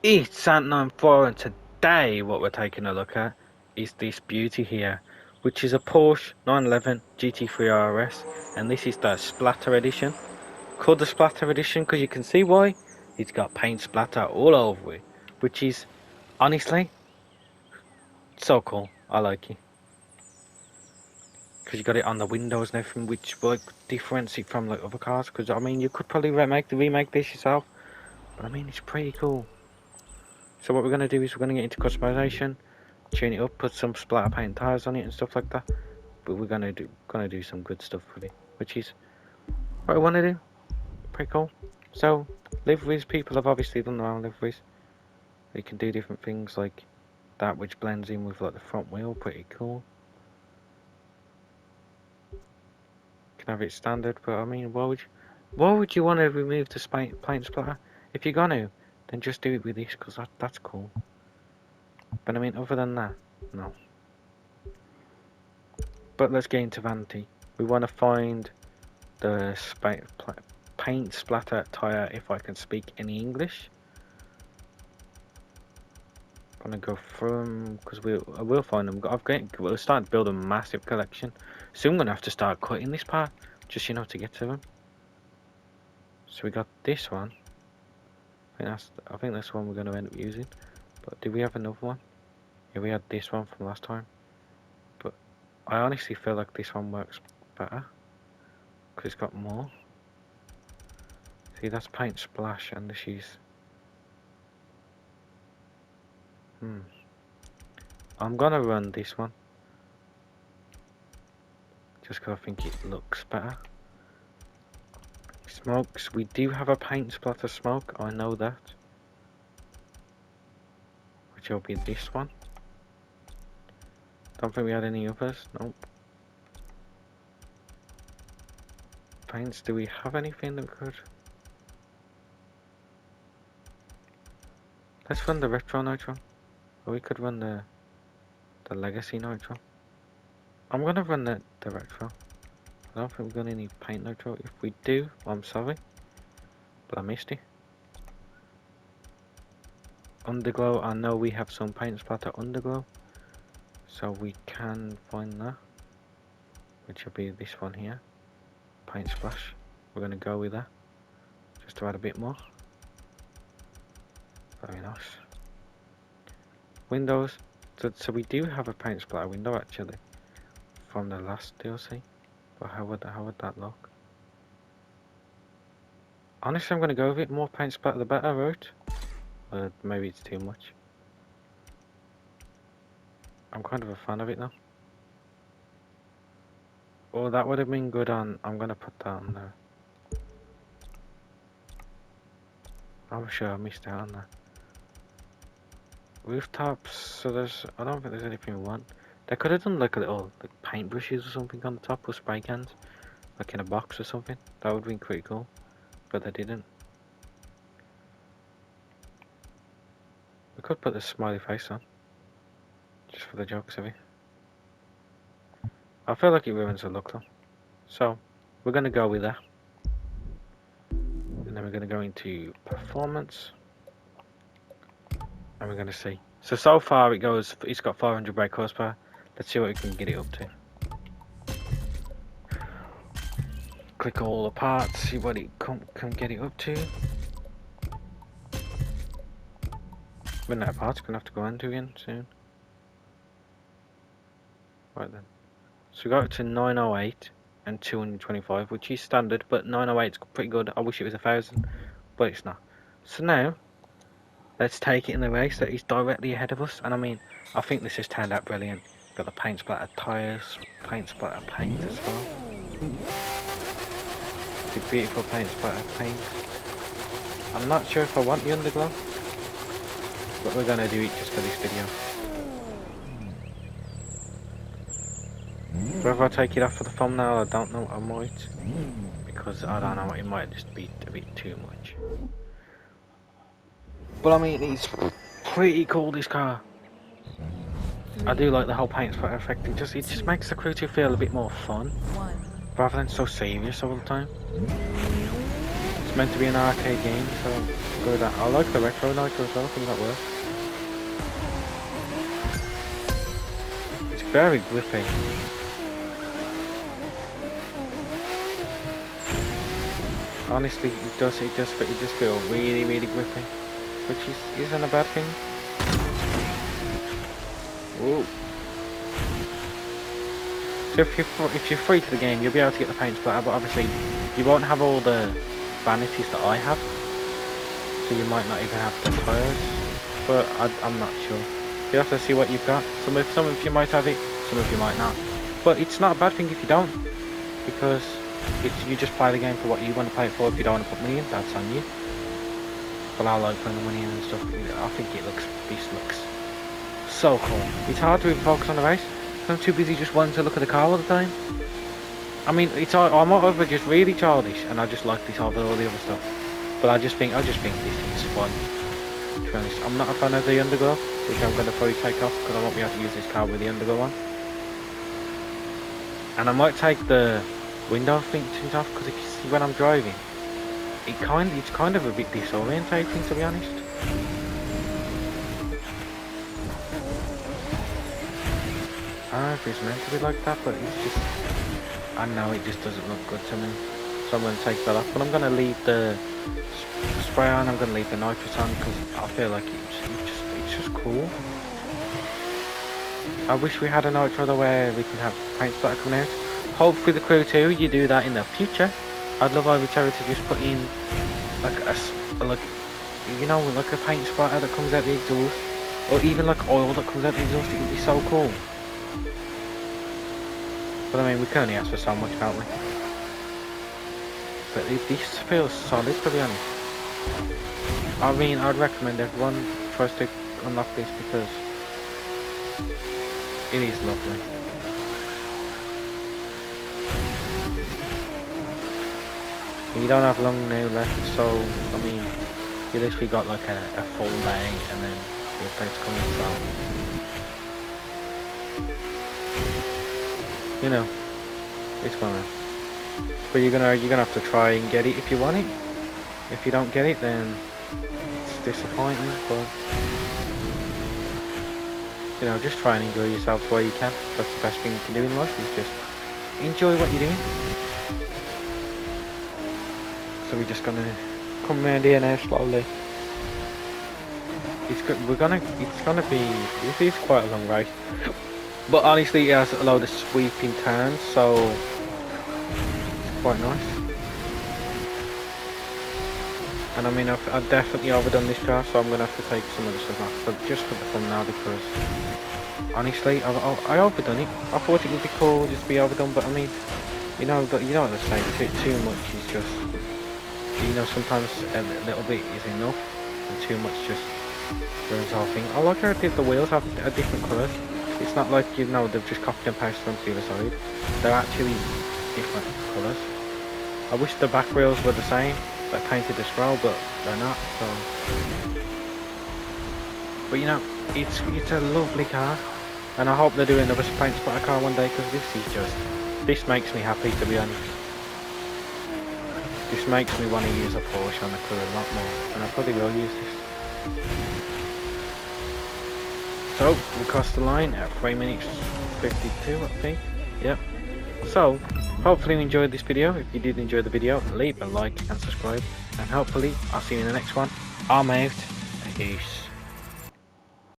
It's Sant 94, and today what we're taking a look at is this beauty here, which is a Porsche 911 GT3 RS, and this is the Splatter edition. Called the Splatter edition because you can see why. It's got paint splatter all over it, which is honestly so cool. I like it because you got it on the windows and everything, which like differentiates it from like other cars. Because I mean, you could probably remake this yourself, but I mean, it's pretty cool. So what we're gonna do is we're gonna get into customization, tune it up, put some splatter paint tires on it and stuff like that. But we're gonna do some good stuff with it, which is what I want to do. Pretty cool. So liveries, people have obviously done their own liveries. You can do different things like that, which blends in with like the front wheel. Pretty cool. You can have it standard, but I mean, why would you want to remove the paint splatter? If you're gonna, then just do it with this, because that's cool. But I mean, other than that, no. But let's get into vanity. We want to find the paint splatter tire, if I can speak any English. I'm gonna go through them because I will find them. We'll start to build a massive collection. Soon I'm gonna have to start cutting this part, just to get to them. So we got this one. I think that's the one we're gonna end up using. But did we have another one? Yeah, we had this one from last time. But I honestly feel like this one works better because it's got more. See, that's paint splash, and this is. I'm gonna run this one just because I think it looks better. Smokes, we do have a paint splatter smoke, I know that. Which will be this one. Don't think we had any others, nope. Paints, do we have anything that could? Let's run the retro nitro. Or we could run the legacy nitro. I'm gonna run the retro. I don't think we're gonna need paint nitro. If we do, I'm sorry, but I missed it. Underglow, I know we have some paint splatter underglow, so we can find that, which will be this one here, paint splash. We're gonna go with that, just to add a bit more. Very nice. Windows, so we do have a paint splatter window actually, from the last DLC. But how would that look? Honestly, I'm gonna go with it. More paint splatter, the better, right? Maybe it's too much. I'm kind of a fan of it though. Oh, that would have been good on. I'm gonna put that on there. I'm sure I missed out on that. Rooftops. So I don't think there's anything we want. They could have done like a little paint brushes or something on the top, or spray cans, like in a box or something. That would have been pretty cool, but they didn't. We could put the smiley face on, just for the jokes of it. I feel like it ruins the look though. So, we're going to go with that. And then we're going to go into performance. And we're going to see. So far it's got 400 brake horsepower. Let's see what we can get it up to. Click all the parts, see what it can get it up to. Running out of parts, gonna have to go into again soon. Right then. So we got it to 908 and 225, which is standard, but 908 is pretty good. I wish it was 1000, but it's not. So now, let's take it in the race that is directly ahead of us. And I mean, I think this has turned out brilliant. Got the paint splatter tyres, paint splatter paint as well. The beautiful paint splatter paint. I'm not sure if I want the underglow, but we're gonna do it just for this video. Whether I take it off for the thumbnail, I don't know. I might, because I don't know, it might just be a bit too much. But I mean, it's pretty cool, this car. I do like the whole paint splatter effect. It just makes the crew 2 feel a bit more fun, rather than so serious all the time. It's meant to be an arcade game, so go with that. I like the retro nitro as well, I think that works. It's very grippy. Honestly, it does feel really, really grippy, which isn't a bad thing. Whoa. So if you're free to the game, you'll be able to get the paint splatter, but obviously you won't have all the vanities that I have, so you might not even have the tires. But I'm not sure. You have to see what you've got. Some of you might have it, some of you might not. But it's not a bad thing if you don't, because you just play the game for what you want to play it for. If you don't want to put money in, that's on you. But I like putting the money in and stuff. I think this looks so cool. It's hard to even focus on the race. I'm too busy just wanting to look at the car all the time. I mean, I'm either just really childish and I just like this over all the other stuff. But I just think this is fun. To be honest, I'm not a fan of the underglow, which I'm going to probably take off because I won't be able to use this car with the underglow on. And I might take the window things off because if you see when I'm driving, it's kind of a bit disorientating, to be honest. I don't know if it's meant to be like that, but it's just, I know it just doesn't look good to me. So I'm going to take that off, but I'm going to leave the spray on, I'm going to leave the nitrous on because I feel like it's just cool. I wish we had a nitro though where we can have paint splatter coming out. Hopefully the crew too, you do that in the future. I'd love Terry to just put in like like a paint splatter that comes out the exhaust, or even like oil that comes out the exhaust. It would be so cool. But I mean, we can only ask for so much, can't we? But this feels solid, to be honest. I mean, I'd recommend everyone tries to unlock this because it is lovely. You don't have long now left, so I mean, you literally got like a full day and then the updates coming, so you know, it's gonna. But you're gonna have to try and get it if you want it. If you don't get it, then it's disappointing. But you know, just try and enjoy yourself where you can. That's the best thing you can do in life, is just enjoy what you're doing. So we're just gonna come around here now slowly. It's gonna be. This is quite a long race. But honestly, it has a load of sweeping turns, so it's quite nice. And I mean, I've definitely overdone this car, so I'm going to have to take some of the stuff off. But just for the fun now, because honestly, I overdone it. I thought it would be cool just to be overdone, but I mean, you know what they say, too much is just, you know, sometimes a little bit is enough, and too much just ruins the whole thing. I like how the wheels have a different colours. It's not like, you know, they've just copied and pasted onto the other side. They're actually different colours. I wish the back wheels were the same, like painted as well, but they're not, so. But you know, it's a lovely car, and I hope they do another paint splatter car one day, because this makes me happy, to be honest. This makes me want to use a Porsche on the crew a lot more, and I probably will use this. So, we crossed the line at 3 minutes 52, I think. Yep. So, hopefully you enjoyed this video. If you did enjoy the video, leave a like and subscribe. And hopefully, I'll see you in the next one. I'm out. Peace.